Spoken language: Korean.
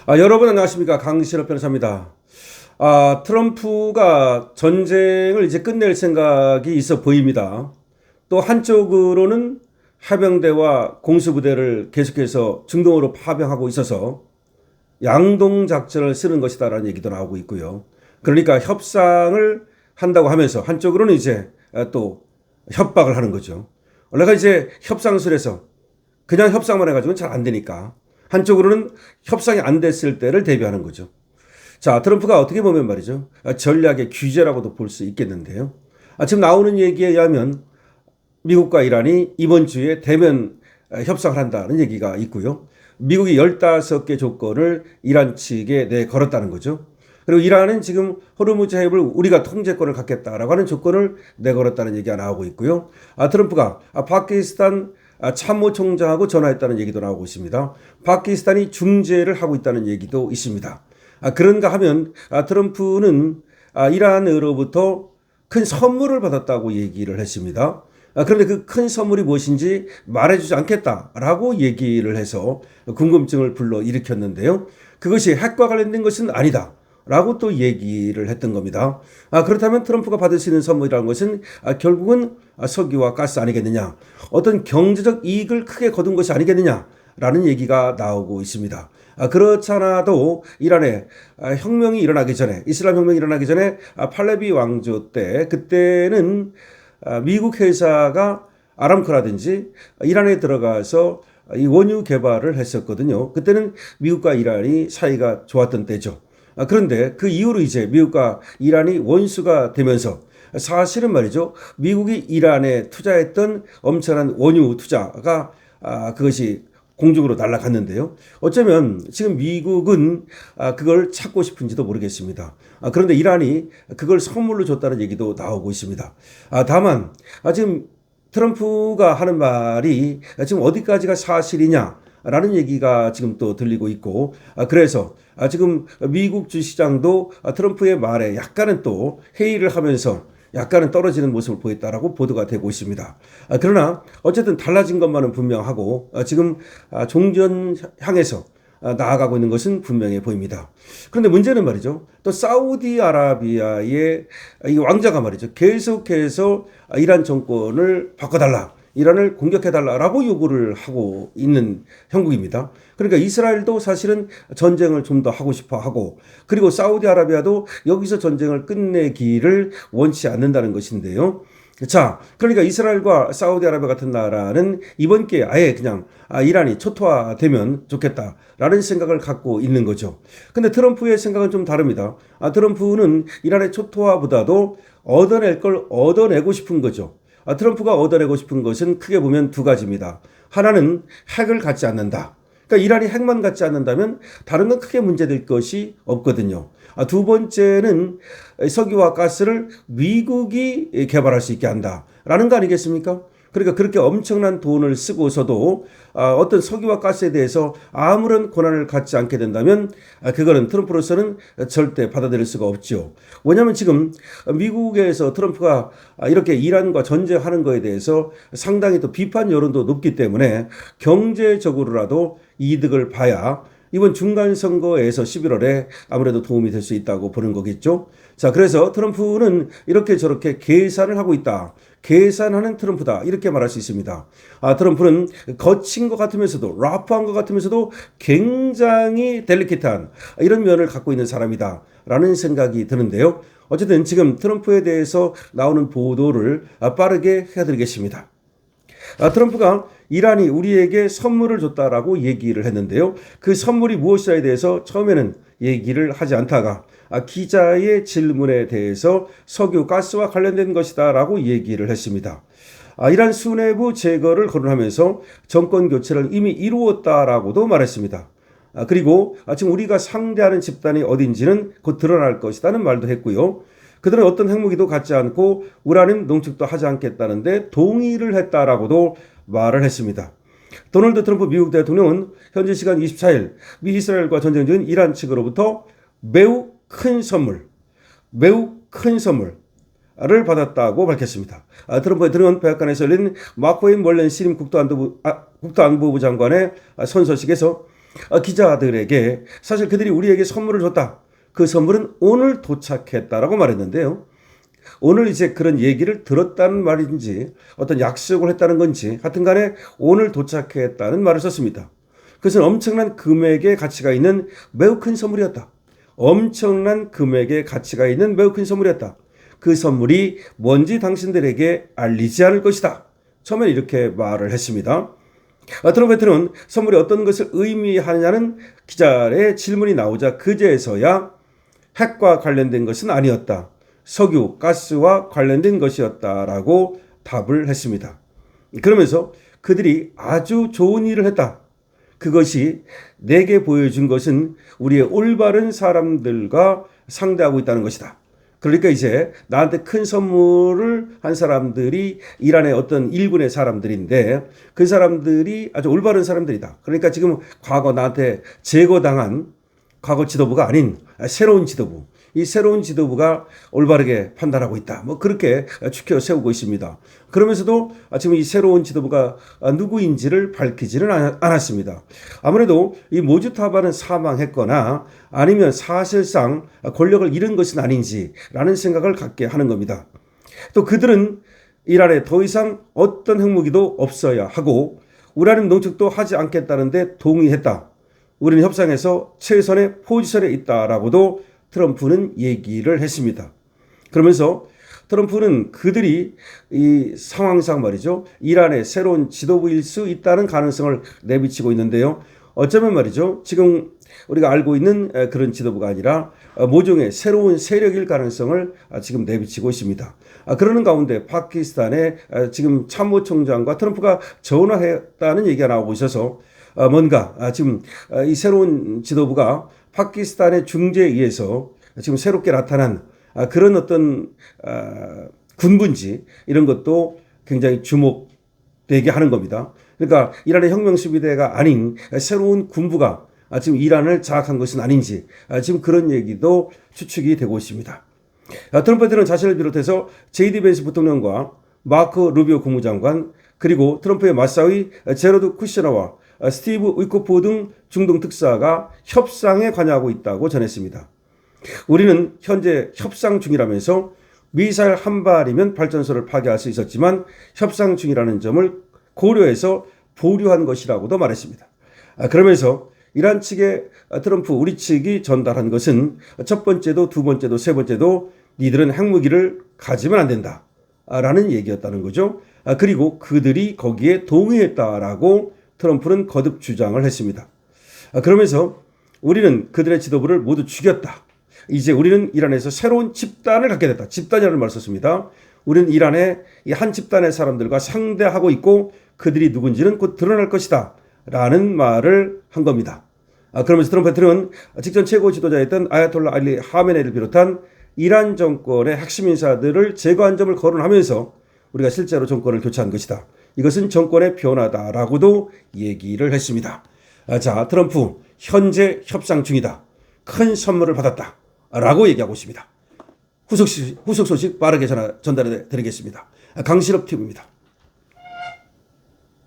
여러분 안녕하십니까? 강신업 변호사입니다. 트럼프가 전쟁을 이제 끝낼 생각이 있어 보입니다. 또 한쪽으로는 해병대와 공수부대를 계속해서 중동으로 파병하고 있어서 양동 작전을 쓰는 것이다라는 얘기도 나오고 있고요. 그러니까 협상을 한다고 하면서 한쪽으로는 이제 또 협박을 하는 거죠. 원래가 이제 협상술에서 그냥 협상만 해가지고는 잘 안 되니까 한쪽으로는 협상이 안 됐을 때를 대비하는 거죠. 자, 트럼프가 어떻게 보면 말이죠. 전략의 규제라고도 볼 수 있겠는데요. 지금 나오는 얘기에 의하면 미국과 이란이 이번 주에 대면 협상을 한다는 얘기가 있고요. 미국이 15개 조건을 이란 측에 내걸었다는 거죠. 그리고 이란은 지금 호르무즈 해협을 우리가 통제권을 갖겠다라고 하는 조건을 내걸었다는 얘기가 나오고 있고요. 트럼프가 파키스탄 참모총장하고 전화했다는 얘기도 나오고 있습니다. 파키스탄이 중재를 하고 있다는 얘기도 있습니다. 그런가 하면 트럼프는 이란으로부터 큰 선물을 받았다고 얘기를 했습니다. 그런데 그 큰 선물이 무엇인지 말해주지 않겠다라고 얘기를 해서 궁금증을 불러일으켰는데요. 그것이 핵과 관련된 것은 아니다. 라고 또 얘기를 했던 겁니다. 그렇다면 트럼프가 받을 수 있는 선물이라는 것은 결국은 석유와 가스 아니겠느냐. 어떤 경제적 이익을 크게 거둔 것이 아니겠느냐라는 얘기가 나오고 있습니다. 그렇잖아도 이란에 혁명이 일어나기 전에, 이슬람 혁명이 일어나기 전에 팔레비 왕조 때, 그때는 미국 회사가 아람코라든지 이란에 들어가서 이 원유 개발을 했었거든요. 그때는 미국과 이란이 사이가 좋았던 때죠. 그런데 그 이후로 이제 미국과 이란이 원수가 되면서 사실은 말이죠. 미국이 이란에 투자했던 엄청난 원유 투자가 그것이 공중으로 날아갔는데요. 어쩌면 지금 미국은 그걸 찾고 싶은지도 모르겠습니다. 그런데 이란이 그걸 선물로 줬다는 얘기도 나오고 있습니다. 다만 지금 트럼프가 하는 말이 지금 어디까지가 사실이냐라는 얘기가 지금 또 들리고 있고, 그래서 지금 미국 주시장도 트럼프의 말에 약간은 또 회의를 하면서 약간은 떨어지는 모습을 보였다라고 보도가 되고 있습니다. 그러나 어쨌든 달라진 것만은 분명하고 지금 종전 향해서 나아가고 있는 것은 분명해 보입니다. 그런데 문제는 말이죠. 또 사우디아라비아의 이 왕자가 말이죠. 계속해서 이란 정권을 바꿔달라. 이란을 공격해달라라고 요구를 하고 있는 형국입니다. 그러니까 이스라엘도 사실은 전쟁을 좀 더 하고 싶어 하고, 그리고 사우디아라비아도 여기서 전쟁을 끝내기를 원치 않는다는 것인데요. 자, 그러니까 이스라엘과 사우디아라비아 같은 나라는 이번 기회에 아예 그냥 이란이 초토화되면 좋겠다라는 생각을 갖고 있는 거죠. 근데 트럼프의 생각은 좀 다릅니다. 트럼프는 이란의 초토화보다도 얻어낼 걸 얻어내고 싶은 거죠. 트럼프가 얻어내고 싶은 것은 크게 보면 두 가지입니다. 하나는 핵을 갖지 않는다. 그러니까 이란이 핵만 갖지 않는다면 다른 건 크게 문제될 것이 없거든요. 두 번째는 석유와 가스를 미국이 개발할 수 있게 한다라는 거 아니겠습니까? 그러니까 그렇게 엄청난 돈을 쓰고서도 어떤 석유와 가스에 대해서 아무런 권한을 갖지 않게 된다면 그거는 트럼프로서는 절대 받아들일 수가 없죠. 왜냐하면 지금 미국에서 트럼프가 이렇게 이란과 전쟁하는 거에 대해서 상당히 또 비판 여론도 높기 때문에 경제적으로라도 이득을 봐야 이번 중간선거에서 11월에 아무래도 도움이 될 수 있다고 보는 거겠죠. 자, 그래서 트럼프는 이렇게 저렇게 계산을 하고 있다. 계산하는 트럼프다. 이렇게 말할 수 있습니다. 트럼프는 거친 것 같으면서도 라프한 것 같으면서도 굉장히 델리케이트한 이런 면을 갖고 있는 사람이다. 라는 생각이 드는데요. 어쨌든 지금 트럼프에 대해서 나오는 보도를 빠르게 해드리겠습니다. 트럼프가 이란이 우리에게 선물을 줬다라고 얘기를 했는데요. 그 선물이 무엇이냐에 대해서 처음에는 얘기를 하지 않다가 기자의 질문에 대해서 석유, 가스와 관련된 것이다라고 얘기를 했습니다. 이란 수뇌부 제거를 거론하면서 정권 교체를 이미 이루었다라고도 말했습니다. 그리고 지금 우리가 상대하는 집단이 어딘지는 곧 드러날 것이라는 말도 했고요. 그들은 어떤 핵무기도 갖지 않고 우라늄 농축도 하지 않겠다는데 동의를 했다라고도 말을 했습니다. 도널드 트럼프 미국 대통령은 현지 시간 24일 미 이스라엘과 전쟁 중인 이란 측으로부터 매우 큰 선물을 받았다고 밝혔습니다. 트럼프 대통령은 백악관에서 열린 마코인 멀렌 신임 국토안보부 장관의 선서식에서 기자들에게 사실 그들이 우리에게 선물을 줬다. 그 선물은 오늘 도착했다라고 말했는데요. 오늘 이제 그런 얘기를 들었다는 말인지 어떤 약속을 했다는 건지 하여튼 간에 오늘 도착했다는 말을 썼습니다. 그것은 엄청난 금액의 가치가 있는 매우 큰 선물이었다. 엄청난 금액의 가치가 있는 매우 큰 선물이었다. 그 선물이 뭔지 당신들에게 알리지 않을 것이다. 처음에 이렇게 말을 했습니다. 트럼펫은 선물이 어떤 것을 의미하느냐는 기자의 질문이 나오자 그제서야 핵과 관련된 것은 아니었다. 석유, 가스와 관련된 것이었다라고 답을 했습니다. 그러면서 그들이 아주 좋은 일을 했다. 그것이 내게 보여준 것은 우리의 올바른 사람들과 상대하고 있다는 것이다. 그러니까 이제 나한테 큰 선물을 한 사람들이 이란의 어떤 일군의 사람들인데 그 사람들이 아주 올바른 사람들이다. 그러니까 지금 과거 나한테 제거당한 과거 지도부가 아닌 새로운 지도부. 이 새로운 지도부가 올바르게 판단하고 있다. 뭐 그렇게 추켜 세우고 있습니다. 그러면서도 지금 이 새로운 지도부가 누구인지를 밝히지는 않았습니다. 아무래도 이 모주타바는 사망했거나 아니면 사실상 권력을 잃은 것은 아닌지라는 생각을 갖게 하는 겁니다. 또 그들은 이란에 더 이상 어떤 핵무기도 없어야 하고 우라늄 농축도 하지 않겠다는데 동의했다. 우리는 협상에서 최선의 포지션에 있다라고도 트럼프는 얘기를 했습니다. 그러면서 트럼프는 그들이 이 상황상 말이죠. 이란의 새로운 지도부일 수 있다는 가능성을 내비치고 있는데요. 어쩌면 말이죠. 지금 우리가 알고 있는 그런 지도부가 아니라 모종의 새로운 세력일 가능성을 지금 내비치고 있습니다. 그러는 가운데 파키스탄의 지금 참모총장과 트럼프가 전화했다는 얘기가 나오고 있어서 뭔가 지금 이 새로운 지도부가 파키스탄의 중재에 의해서 지금 새롭게 나타난 그런 어떤 군분지 이런 것도 굉장히 주목되게 하는 겁니다. 그러니까 이란의 혁명수비대가 아닌 새로운 군부가 지금 이란을 장악한 것은 아닌지 지금 그런 얘기도 추측이 되고 있습니다. 트럼프는 자신을 비롯해서 제이디 벤스 부통령과 마크 루비오 국무장관 그리고 트럼프의 맞사위 제러드 쿠셔너와 스티브 위코프 등 중동 특사가 협상에 관여하고 있다고 전했습니다. 우리는 현재 협상 중이라면서 미사일 한 발이면 발전소를 파괴할 수 있었지만 협상 중이라는 점을 고려해서 보류한 것이라고도 말했습니다. 그러면서 이란 측에 트럼프 우리 측이 전달한 것은 첫 번째도 두 번째도 세 번째도 니들은 핵무기를 가지면 안 된다 라는 얘기였다는 거죠. 그리고 그들이 거기에 동의했다라고 트럼프는 거듭 주장을 했습니다. 그러면서 우리는 그들의 지도부를 모두 죽였다. 이제 우리는 이란에서 새로운 집단을 갖게 됐다. 집단이라는 말을 썼습니다. 우리는 이란의 이 한 집단의 사람들과 상대하고 있고 그들이 누군지는 곧 드러날 것이다. 라는 말을 한 겁니다. 그러면서 트럼프는 직전 최고 지도자였던 아야톨라 알리 하메네이를 비롯한 이란 정권의 핵심 인사들을 제거한 점을 거론하면서 우리가 실제로 정권을 교체한 것이다. 이것은 정권의 변화다라고도 얘기를 했습니다. 자, 트럼프 현재 협상 중이다. 큰 선물을 받았다. 라고 얘기하고 있습니다. 후속 소식 빠르게 전달해 드리겠습니다. 강신업 TV입니다.